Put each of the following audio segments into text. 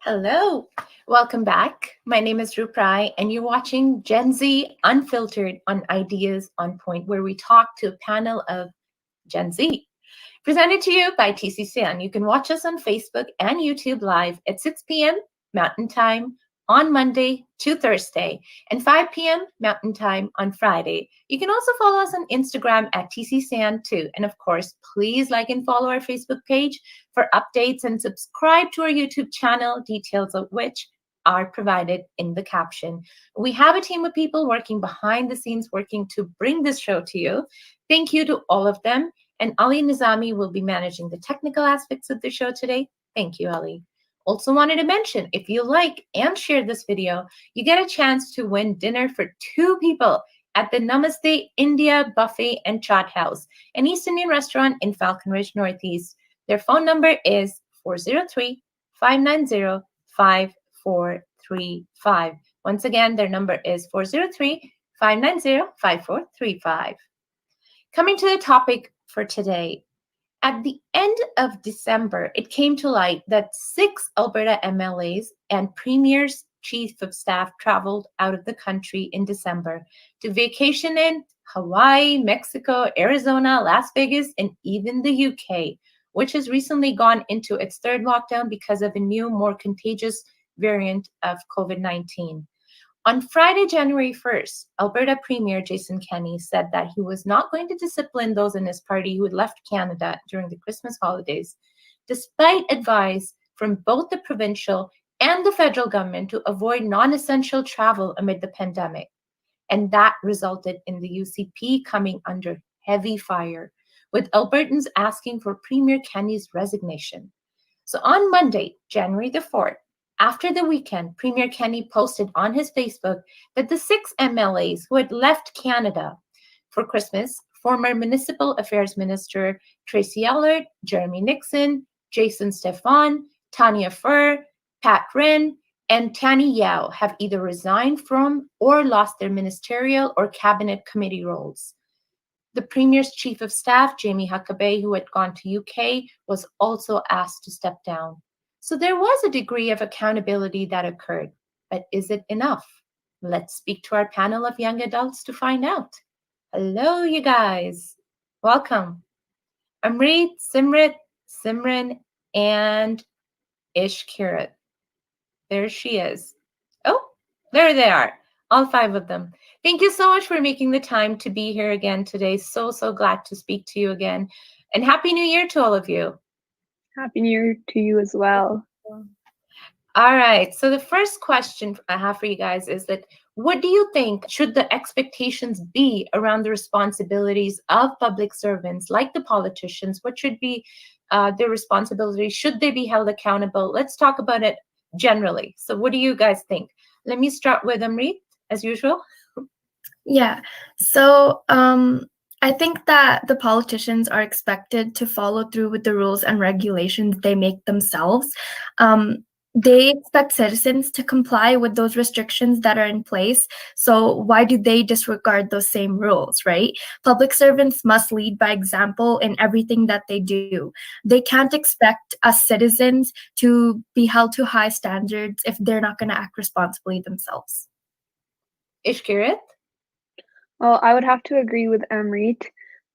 Hello, welcome back. My name is Roop Rai, and you're watching Gen Z Unfiltered on Ideas on Point, where we talk to a panel of Gen Z. Presented to you by TCSAN. You can watch us on Facebook and YouTube live at 6 p.m. Mountain Time on Monday to Thursday and 5 p.m. Mountain Time on Friday. You can also follow us on Instagram at TCSAN too. And of course, please like and follow our Facebook page for updates and subscribe to our YouTube channel, details of which are provided in the caption. We have a team of people working behind the scenes, working to bring this show to you. Thank you to all of them. And Ali Nizami will be managing the technical aspects of the show today. Thank you, Ali. Also wanted to mention, if you like and share this video, you get a chance to win dinner for 2 people at the Namaste India Buffet and Chaat House, an East Indian restaurant in Falconridge, Northeast. Their phone number is 403-590-5435. Once again, their number is 403-590-5435. Coming to the topic for today. At the end of December, it came to light that 6 Alberta MLAs and Premier's Chief of Staff traveled out of the country in December to vacation in Hawaii, Mexico, Arizona, Las Vegas, and even the UK, which has recently gone into its 3rd lockdown because of a new, more contagious variant of COVID-19. On Friday, January 1st, Alberta Premier Jason Kenney said that he was not going to discipline those in his party who had left Canada during the Christmas holidays, despite advice from both the provincial and the federal government to avoid non-essential travel amid the pandemic. And that resulted in the UCP coming under heavy fire, with Albertans asking for Premier Kenney's resignation. So on Monday, January the 4th, after the weekend, Premier Kenney posted on his Facebook that the 6 MLAs who had left Canada for Christmas, former Municipal Affairs Minister Tracy Ellard, Jeremy Nixon, Jason Stefan, Tanya Furr, Pat Wren, and Tanny Yao, have either resigned from or lost their ministerial or cabinet committee roles. The Premier's Chief of Staff, Jamie Huckabee, who had gone to UK, was also asked to step down. So there was a degree of accountability that occurred, but is it enough? Let's speak to our panel of young adults to find out. Hello, you guys. Welcome. Amreet, Simrit, Simran, and Ishkirat. There she is. Oh, there they are. All 5 of them. Thank you so much for making the time to be here again today. So glad to speak to you again. And Happy New Year to all of you. Happy New Year to you as well. All right. So the first question I have for you guys is that what do you think should the expectations be around the responsibilities of public servants like the politicians? What should be their responsibilities? Should they be held accountable? Let's talk about it generally. So what do you guys think? Let me start with Amreet, as usual. Yeah. So I think that the politicians are expected to follow through with the rules and regulations they make themselves. They expect citizens to comply with those restrictions that are in place. So why do they disregard those same rules, right? Public servants must lead by example in everything that they do. They can't expect us citizens to be held to high standards if they're not going to act responsibly themselves. Ishkirat? Well, I would have to agree with Amreet.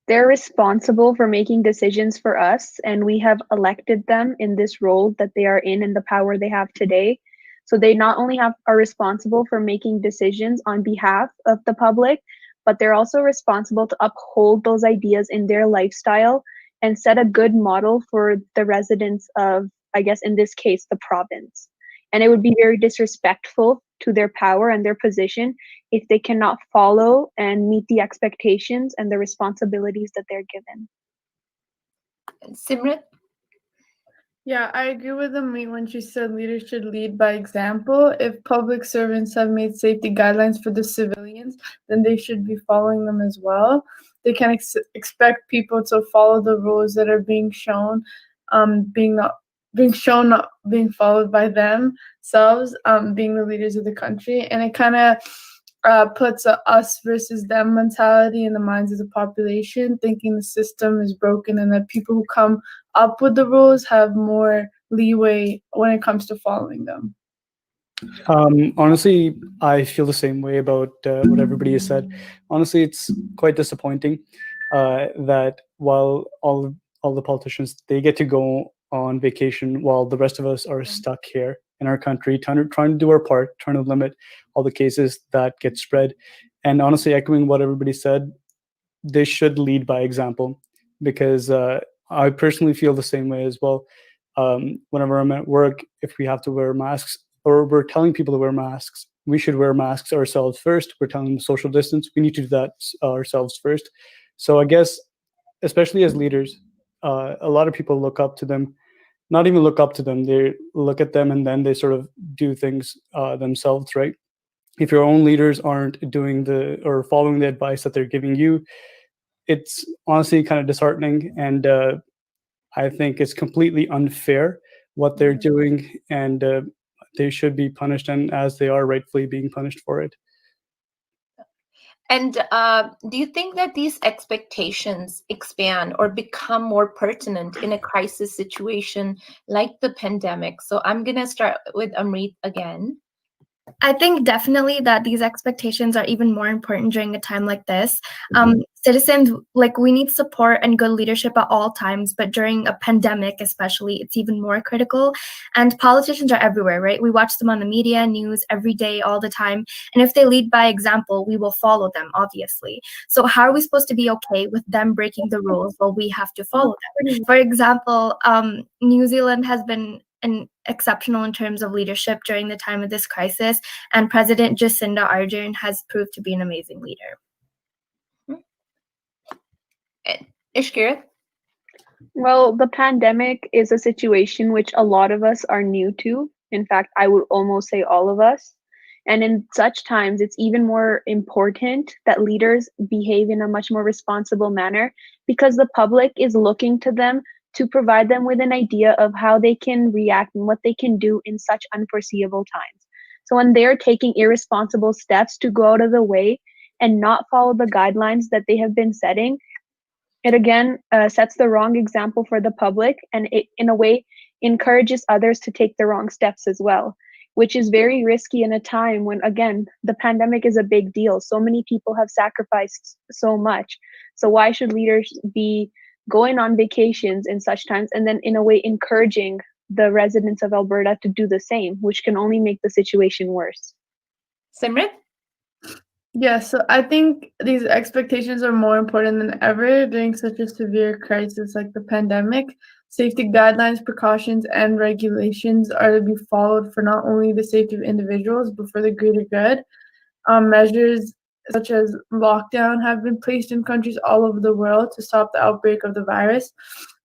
They're responsible for making decisions for us, and we have elected them in this role that they are in and the power they have today. So they not only are responsible for making decisions on behalf of the public, but they're also responsible to uphold those ideas in their lifestyle and set a good model for the residents of, I guess in this case, the province. And it would be very disrespectful to their power and their position if they cannot follow and meet the expectations and the responsibilities that they're given. Simrit? Yeah, I agree with Amreet when she said leaders should lead by example. If public servants have made safety guidelines for the civilians, then they should be following them as well. They can expect people to follow the rules that are being shown, being followed by themselves, being the leaders of the country. And it kind of puts a us versus them mentality in the minds of the population, thinking the system is broken and that people who come up with the rules have more leeway when it comes to following them. Honestly, I feel the same way about what everybody has said. Honestly, it's quite disappointing that while all the politicians, they get to go on vacation while the rest of us are stuck here in our country, trying to do our part, trying to limit all the cases that get spread. And honestly, echoing what everybody said, they should lead by example, because I personally feel the same way as well. Whenever I'm at work, if we have to wear masks, or we're telling people to wear masks, we should wear masks ourselves first. We're telling them social distance, we need to do that ourselves first. So I guess, especially as leaders, a lot of people look up to them. Not even look up to them, they look at them and then they sort of do things themselves, right? If your own leaders aren't doing or following the advice that they're giving you, it's honestly kind of disheartening. And I think it's completely unfair what they're doing, and they should be punished, and as they are rightfully being punished for it. And do you think that these expectations expand or become more pertinent in a crisis situation like the pandemic? So I'm going to start with Amreet again. I think definitely that these expectations are even more important during a time like this. Citizens, like, we need support and good leadership at all times, but during a pandemic especially, it's even more critical. And politicians are everywhere, right? We watch them on the media, news, every day, all the time. And if they lead by example, we will follow them, obviously. So how are we supposed to be okay with them breaking the rules while we have to follow them? For example, New Zealand has been exceptional in terms of leadership during the time of this crisis, and President Jacinda Ardern has proved to be an amazing leader. Ishkirat? Well, the pandemic is a situation which a lot of us are new to. In fact, I would almost say all of us. And in such times, it's even more important that leaders behave in a much more responsible manner, because the public is looking to them to provide them with an idea of how they can react and what they can do in such unforeseeable times. So when they're taking irresponsible steps to go out of the way and not follow the guidelines that they have been setting, it again sets the wrong example for the public, and it in a way encourages others to take the wrong steps as well, which is very risky in a time when, again, the pandemic is a big deal. So many people have sacrificed so much. So why should leaders be going on vacations in such times and then in a way encouraging the residents of Alberta to do the same, which can only make the situation worse? Simrit? Yeah, so I think these expectations are more important than ever during such a severe crisis like the pandemic. Safety guidelines, precautions, and regulations are to be followed for not only the safety of individuals, but for the greater good. Measures such as lockdown have been placed in countries all over the world to stop the outbreak of the virus,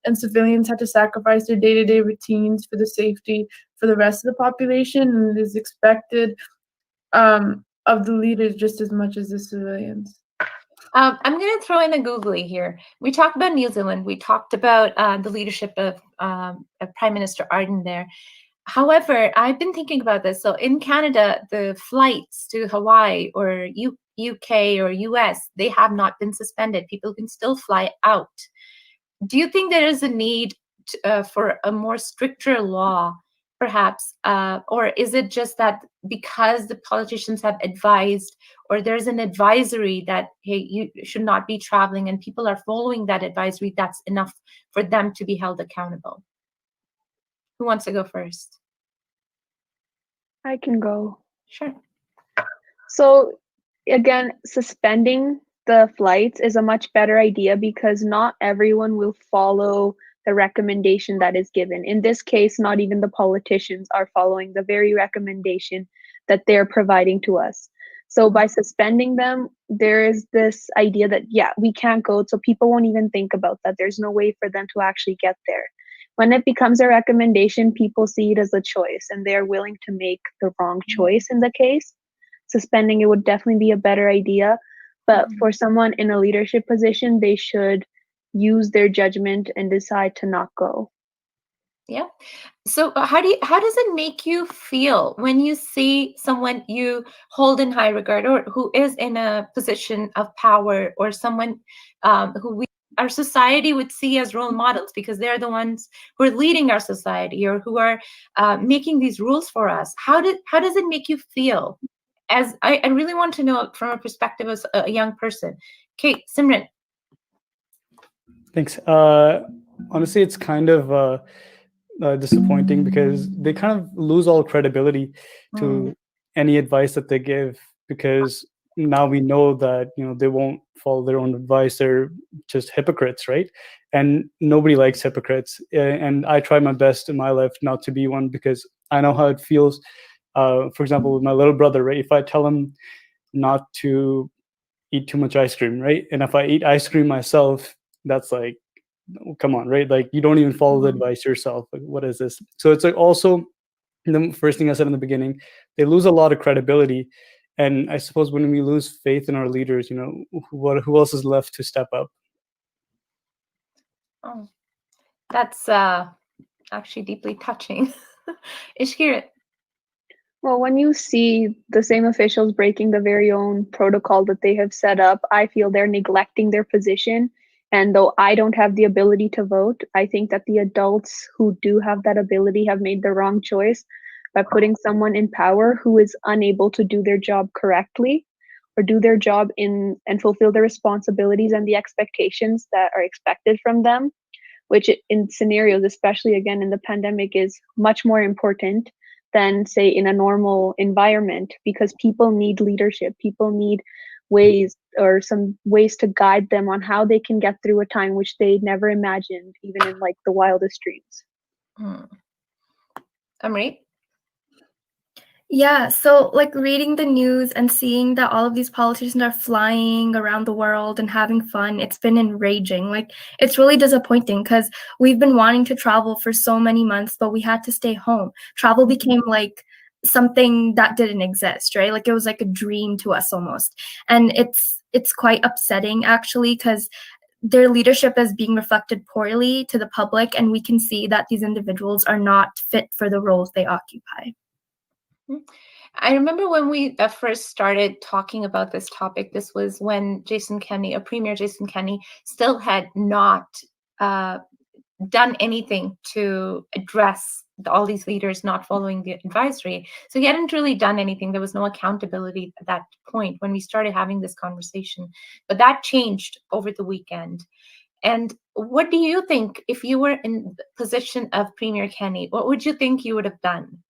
and civilians had to sacrifice their day-to-day routines for the safety for the rest of the population, and it is expected of the leaders just as much as the civilians. I'm going to throw in a googly here. We talked about New Zealand. We talked about the leadership of Prime Minister Ardern there. However, I've been thinking about this. So in Canada, the flights to Hawaii or UK or US, they have not been suspended. People can still fly out. Do you think there is a need for a more stricter law, perhaps? Or is it just that because the politicians have advised, or there's an advisory that, hey, you should not be traveling, and people are following that advisory, that's enough for them to be held accountable? Who wants to go first? I can go. Sure. So again, suspending the flights is a much better idea, because not everyone will follow the recommendation that is given. In this case, not even the politicians are following the very recommendation that they're providing to us. So by suspending them, there is this idea that, yeah, we can't go, so people won't even think about that. There's no way for them to actually get there. When it becomes a recommendation, people see it as a choice, and they're willing to make the wrong choice in the case. Suspending it would definitely be a better idea. But for someone in a leadership position, they should use their judgment and decide to not go. Yeah. So how does it make you feel when you see someone you hold in high regard, or who is in a position of power, or someone who we our society would see as role models, because they're the ones who are leading our society, or who are making these rules for us. How does it make you feel? As I really want to know from a perspective as a young person. Okay, Simrit. Thanks. Honestly, it's kind of disappointing, because they kind of lose all credibility to any advice that they give, because now we know that they won't follow their own advice. They're just hypocrites, right? And nobody likes hypocrites. And I try my best in my life not to be one, because I know how it feels. For example, with my little brother, right? If I tell him not to eat too much ice cream, right? And if I eat ice cream myself, that's like, come on, right? Like, you don't even follow the advice yourself. Like, what is this? So it's like, also, the first thing I said in the beginning, they lose a lot of credibility. And I suppose when we lose faith in our leaders, who else is left to step up? Oh, that's actually deeply touching. Ishkirat. Well, when you see the same officials breaking the very own protocol that they have set up, I feel they're neglecting their position. And though I don't have the ability to vote, I think that the adults who do have that ability have made the wrong choice by putting someone in power who is unable to do their job correctly, or do their job and fulfill their responsibilities and the expectations that are expected from them, which in scenarios, especially again in the pandemic, is much more important than, say, in a normal environment, because people need leadership. People need ways, or some ways, to guide them on how they can get through a time which they never imagined, even in like the wildest dreams. Amreet? Yeah, so like reading the news and seeing that all of these politicians are flying around the world and having fun, it's been enraging. Like, it's really disappointing, because we've been wanting to travel for so many months, but we had to stay home. Travel became like something that didn't exist, right? Like, it was like a dream to us almost. And it's quite upsetting, actually, because their leadership is being reflected poorly to the public, and we can see that these individuals are not fit for the roles they occupy. I remember when we first started talking about this topic, this was when Jason Kenney, Premier Jason Kenney, still had not done anything to address all these leaders not following the advisory. So he hadn't really done anything. There was no accountability at that point when we started having this conversation. But that changed over the weekend. And what do you think, if you were in the position of Premier Kenney, what would you think you would have done?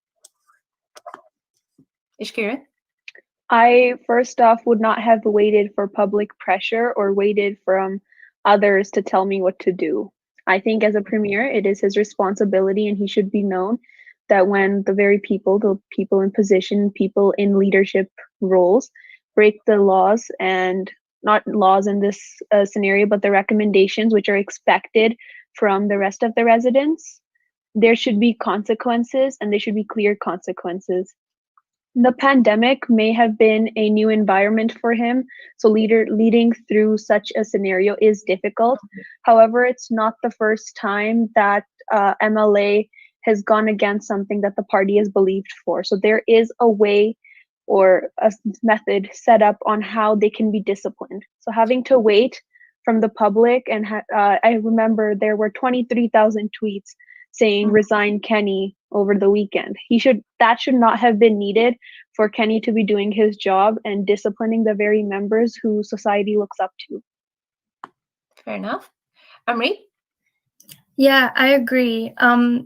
Ishkirat? I first off would not have waited for public pressure or waited from others to tell me what to do. I think as a premier, it is his responsibility, and he should be known that when the very people, the people in position, people in leadership roles, break the laws, and not laws in this scenario, but the recommendations which are expected from the rest of the residents, there should be consequences, and they should be clear consequences. The pandemic may have been a new environment for him, so leading through such a scenario is difficult. However, it's not the first time that MLA has gone against something that the party has believed for. So there is a way or a method set up on how they can be disciplined. So having to wait from the public, and I remember there were 23,000 tweets saying resign Kenney over the weekend. That should not have been needed for Kenney to be doing his job and disciplining the very members who society looks up to. Fair enough. Amreet? Yeah, I agree.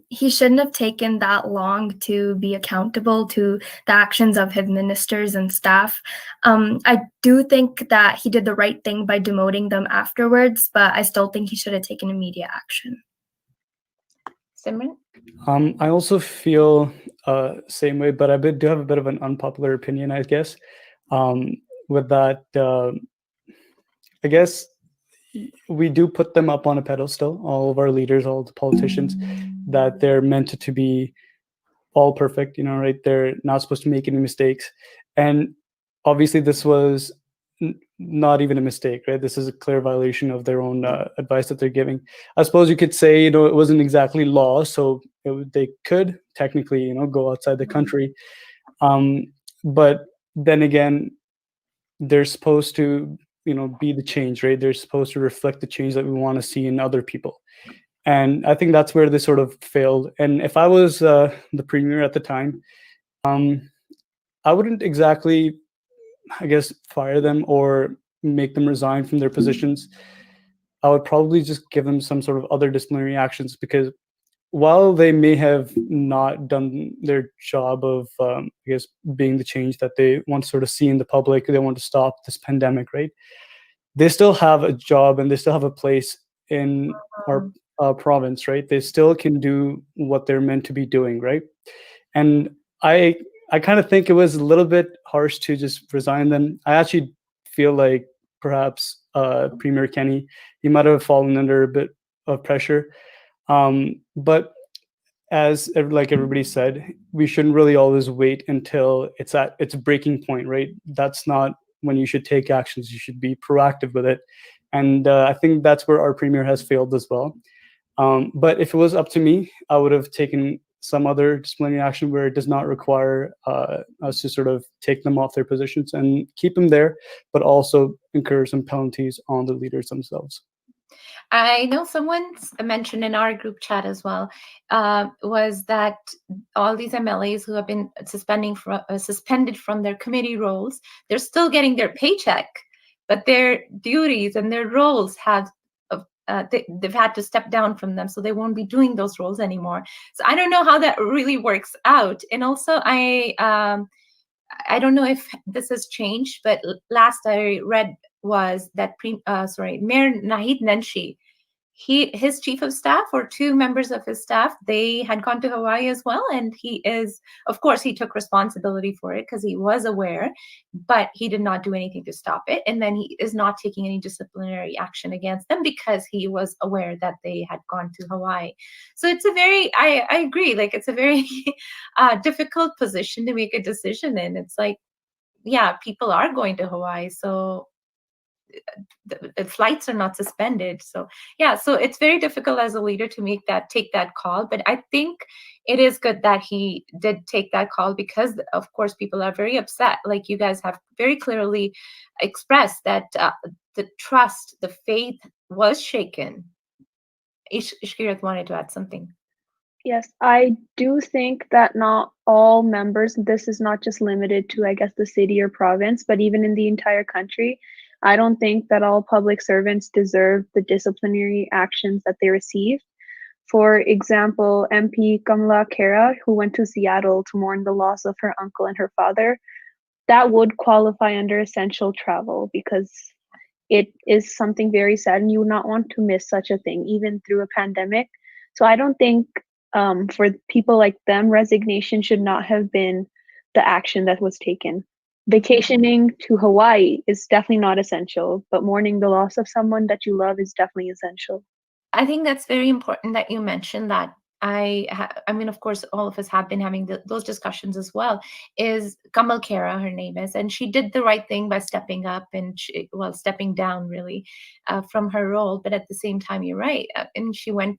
He shouldn't have taken that long to be accountable to the actions of his ministers and staff. I do think that he did the right thing by demoting them afterwards, but I still think he should have taken immediate action. Simran? I also feel same way, but I do have a bit of an unpopular opinion, I guess. With that, I guess we do put them up on a pedestal, all of our leaders, all the politicians, that they're meant to be all perfect, right? They're not supposed to make any mistakes. And obviously this was not even a mistake, right? This is a clear violation of their own advice that they're giving. I suppose you could say, it wasn't exactly law, so they could technically, go outside the country. But then again, they're supposed to be the change, right? They're supposed to reflect the change that we want to see in other people. And I think that's where they sort of failed. And if I was the premier at the time, I wouldn't exactly, I guess, fire them or make them resign from their positions. I would probably just give them some sort of other disciplinary actions, because while they may have not done their job of, I guess, being the change that they want to sort of see in the public, they want to stop this pandemic, right? They still have a job and they still have a place in our province, right? They still can do what they're meant to be doing, right? And I kind of think it was a little bit harsh to just resign them. I actually feel like perhaps Premier Kenney, he might have fallen under a bit of pressure. But as like everybody said, we shouldn't really always wait until it's at its breaking point, right? That's not when you should take actions. You should be proactive with it. And I think that's where our premier has failed as well. But if it was up to me, I would have taken some other disciplinary action where it does not require us to sort of take them off their positions and keep them there, but also incur some penalties on the leaders themselves. I know someone's mentioned in our group chat as well, was that all these MLAs who have been suspended from their committee roles, they're still getting their paycheck, but their duties and their roles have they've had to step down from them, so they won't be doing those roles anymore. So I don't know how that really works out. And also, I don't know if this has changed, but last I read was that Mayor Nahid Nenshi, his chief of staff or two members of his staff, they had gone to Hawaii as well, and of course he took responsibility for it because he was aware, but he did not do anything to stop it. And then he is not taking any disciplinary action against them because he was aware that they had gone to Hawaii. So it's a very, I agree, like it's a very difficult position to make a decision in. It's like, yeah, people are going to Hawaii, so the flights are not suspended. So yeah, so it's very difficult as a leader to take that call. But I think it is good that he did take that call, because of course people are very upset. Like you guys have very clearly expressed that the trust, the faith was shaken. Ishkirat wanted to add something. Yes, I do think that not all members, this is not just limited to, I guess, the city or province, but even in the entire country, I don't think that all public servants deserve the disciplinary actions that they receive. For example, MP Kamala Khera, who went to Seattle to mourn the loss of her uncle and her father, that would qualify under essential travel, because it is something very sad and you would not want to miss such a thing, even through a pandemic. So I don't think for people like them, resignation should not have been the action that was taken. Vacationing to Hawaii is definitely not essential, but mourning the loss of someone that you love is definitely essential. I think that's very important that you mentioned that. I mean, of course, all of us have been having those discussions as well. Is Kamal Khera, her name is, and she did the right thing by stepping up and stepping down really from her role. But at the same time, you're right, and she went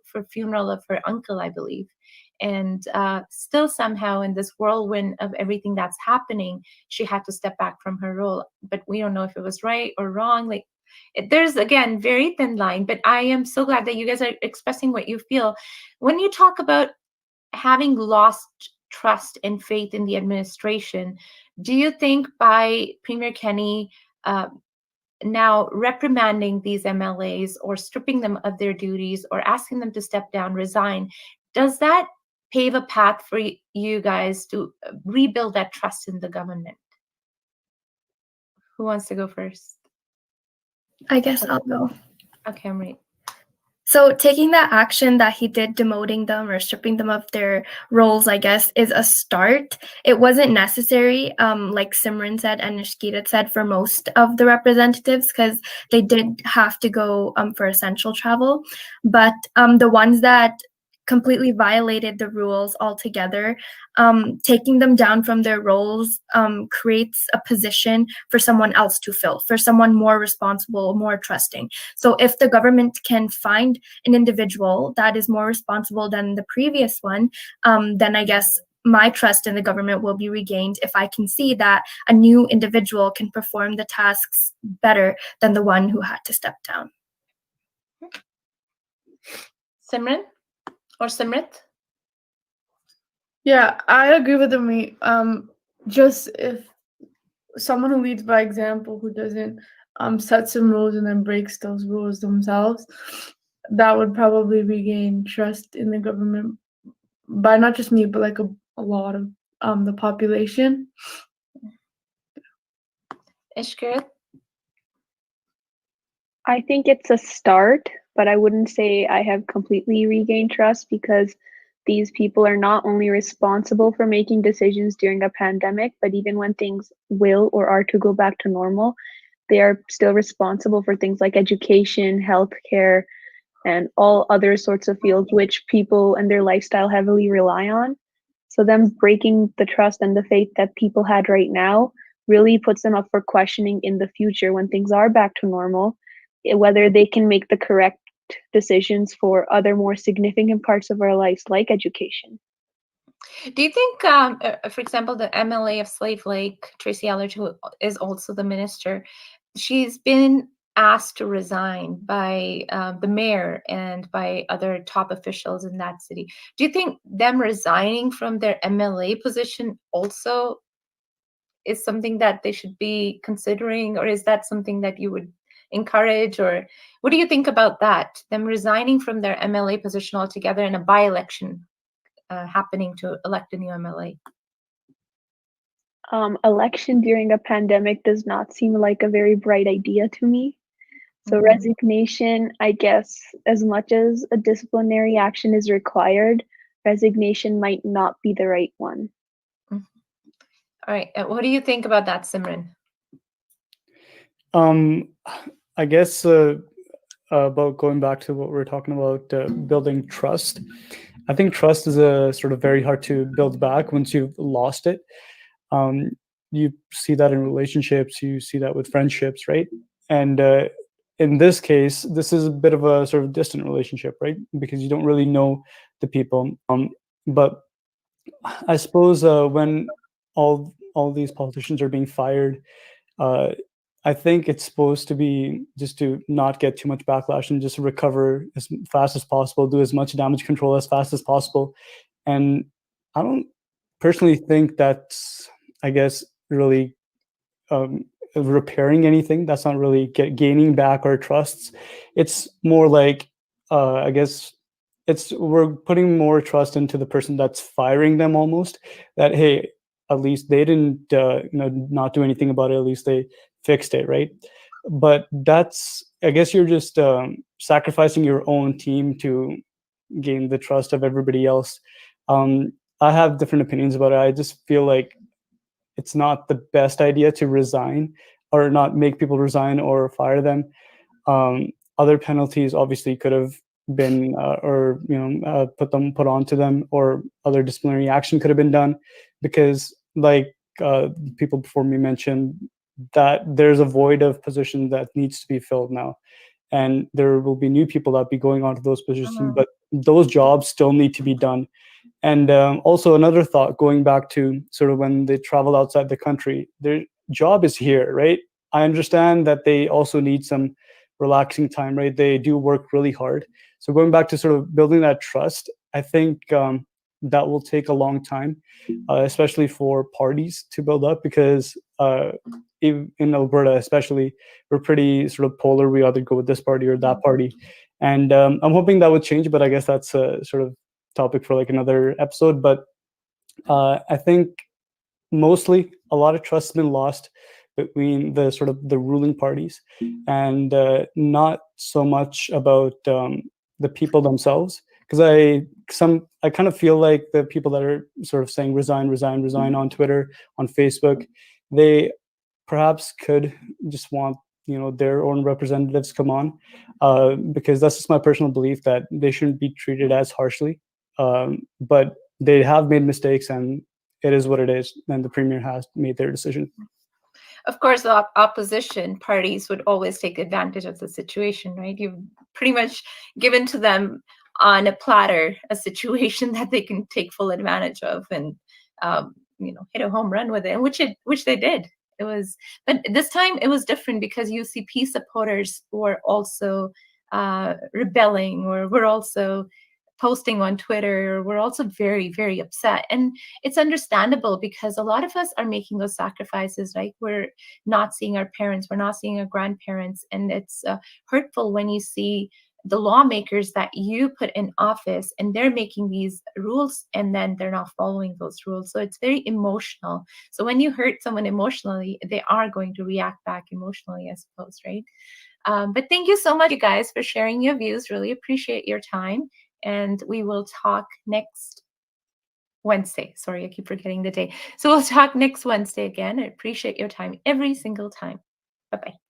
for funeral of her uncle, I believe. And still somehow in this whirlwind of everything that's happening, she had to step back from her role. But we don't know if it was right or wrong. Like, there's again very thin line, but I am so glad that you guys are expressing what you feel. When you talk about having lost trust and faith in the administration, do you think by Premier Kenney now reprimanding these MLAs or stripping them of their duties or asking them to step down, resign, does that pave a path for you guys to rebuild that trust in the government? Who wants to go first? I guess I'll go. Okay, Amreet. So taking that action that he did, demoting them or stripping them of their roles, I guess, is a start. It wasn't necessary, like Simran said and Ishkirat said, for most of the representatives, because they did have to go for essential travel. But the ones that completely violated the rules altogether, taking them down from their roles creates a position for someone else to fill, for someone more responsible, more trusting. So if the government can find an individual that is more responsible than the previous one, then I guess my trust in the government will be regained if I can see that a new individual can perform the tasks better than the one who had to step down. Simran or Simrit? Yeah, I agree with Amreet. Just if someone who leads by example, who doesn't set some rules and then breaks those rules themselves, that would probably regain trust in the government by not just me, but like a lot of the population. Ishkirat? I think it's a start, but I wouldn't say I have completely regained trust because these people are not only responsible for making decisions during a pandemic, but even when things will or are to go back to normal, they are still responsible for things like education, healthcare, and all other sorts of fields which people and their lifestyle heavily rely on. So them breaking the trust and the faith that people had right now really puts them up for questioning in the future when things are back to normal, whether they can make the correct decisions for other more significant parts of our lives, like education. Do you think, for example, the MLA of Slave Lake, Tracy Allard, who is also the minister, she's been asked to resign by the mayor and by other top officials in that city. Do you think them resigning from their MLA position also is something that they should be considering, or is that something that you would encourage, or what do you think about that, them resigning from their MLA position altogether in a by-election happening to elect a new MLA? Election during a pandemic does not seem like a very bright idea to me. So resignation, I guess, as much as a disciplinary action is required, resignation might not be the right one. All right. What do you think about that, Simran? I guess about going back to what we were talking about, building trust. I think trust is a sort of very hard to build back once you've lost it. You see that in relationships, you see that with friendships, right? And in this case, this is a bit of a sort of distant relationship, right? Because you don't really know the people. But I suppose when all these politicians are being fired, I think it's supposed to be just to not get too much backlash and just recover as fast as possible, do as much damage control as fast as possible. And I don't personally think that's, I guess, really repairing anything. That's not really gaining back our trusts. It's more like, I guess, we're putting more trust into the person that's firing them almost, that, hey, at least they didn't not do anything about it, at least they fixed it, right? But that's, I guess, you're just sacrificing your own team to gain the trust of everybody else. I have different opinions about it. I just feel like it's not the best idea to resign or not make people resign or fire them. Other penalties obviously could have been put onto them, or other disciplinary action could have been done, because like people before me mentioned, that there's a void of position that needs to be filled now, and there will be new people that be going onto those positions, but those jobs still need to be done. And also another thought, going back to sort of when they travel outside the country, their job is here, right? I understand that they also need some relaxing time, right? They do work really hard. So going back to sort of building that trust, I think that will take a long time, especially for parties to build up, because in Alberta especially, we're pretty sort of polar. We either go with this party or that party. And I'm hoping that would change, but I guess that's a sort of topic for like another episode. But I think mostly a lot of trust has been lost between the sort of the ruling parties, and not so much about the people themselves. Because I kind of feel like the people that are sort of saying resign, resign, resign on Twitter, on Facebook, they perhaps could just want their own representatives come on, because that's just my personal belief that they shouldn't be treated as harshly. But they have made mistakes, and it is what it is, and the premier has made their decision. Of course, the opposition parties would always take advantage of the situation, right? You've pretty much given to them on a platter a situation that they can take full advantage of, and hit a home run with it, which they did. It was, but this time it was different because UCP supporters were also rebelling, or were also posting on Twitter. We're also very, very upset. And it's understandable because a lot of us are making those sacrifices, right? We're not seeing our parents, we're not seeing our grandparents. And it's hurtful when you see the lawmakers that you put in office and they're making these rules and then they're not following those rules. So it's very emotional. So when you hurt someone emotionally, they are going to react back emotionally, I suppose, right? But thank you so much, you guys, for sharing your views. Really appreciate your time. And we will talk next Wednesday. Sorry, I keep forgetting the day. So we'll talk next Wednesday again. I appreciate your time every single time. Bye-bye.